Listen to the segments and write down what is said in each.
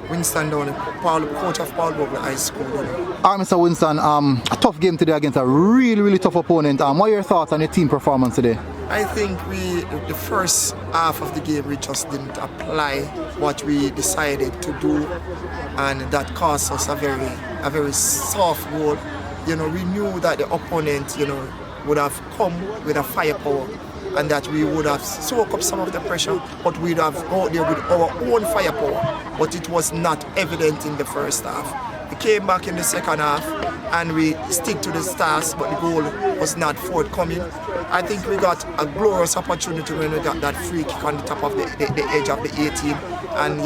Winston Downing, coach of Bogle High School. Alright, Mr. Winston, a tough game today against a really tough opponent. What are your thoughts on your team performance today? I think the first half of the game, we just didn't apply what we decided to do, and that caused us a very soft goal. You know, we knew that the opponent, would have come with a firepower, and that we would have soaked up some of the pressure, but we'd have gone there with our own firepower. But it was not evident in the first half. We came back in the second half and we stick to the stars, but the goal was not forthcoming. I think we got a glorious opportunity when we got that free kick on the top of the edge of the 18, and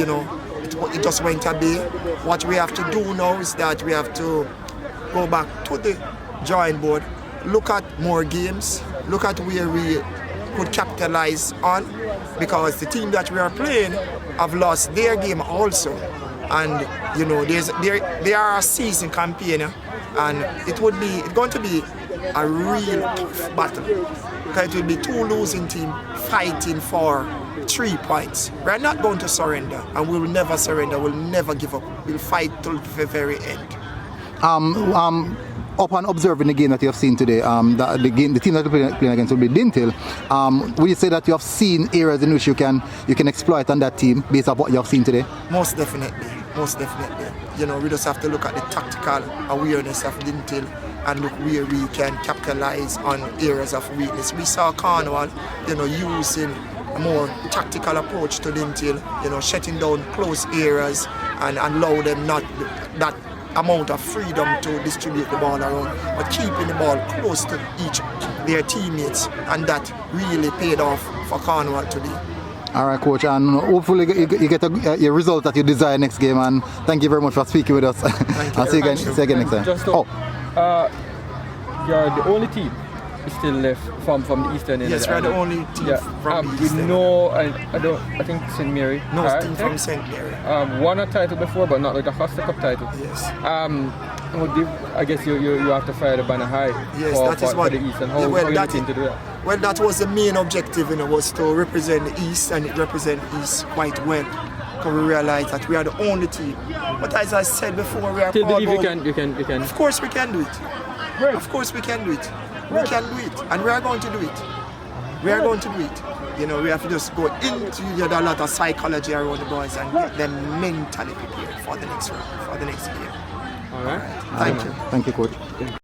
it just went a bit. What we have to do now is that we have to go back to the drawing board, look at more games, look at where we could capitalize on, because the team that we are playing have lost their game also, and they are a season campaign, and it's going to be a real tough battle, because it will be two losing teams fighting for 3 points. We're not going to surrender, and we will never surrender. We'll never give up. We'll fight till the very end. Upon observing the game that you have seen today, the team that you're playing against will be Dintil. Would you say that you have seen areas in which you can exploit on that team based on what you have seen today? Most definitely. We just have to look at the tactical awareness of Dintil and look where we can capitalize on areas of weakness. We saw Cornwall, using a more tactical approach to Dintil, shutting down close areas and allow them not that amount of freedom to distribute the ball around, but keeping the ball close to their teammates, and that really paid off for Cornwall today. All right, coach, and hopefully you get a result that you desire next game. And thank you very much for speaking with us. Thank you. I'll see you again next time. You're the only team still left from the eastern end. Yes, we're the only team from the eastern. I think St. Mary. No, team from St. Mary. Won a title before, but not like a Costa Cup title. Yes. I guess you have to fire the banner high. Yes, for the East. And how you looking to do that? Well, that was the main objective, was to represent the East, and it represents East quite well. Because we realize that we are the only team. But as I said before, we are still believe you can. Of course we can do it. Right. Of course we can do it. We can do it, and we are going to do it. We are going to do it. We have to just go into a lot of psychology around the boys and get them mentally prepared for the next round, for the next game. All right. Thank you. Thank you, coach.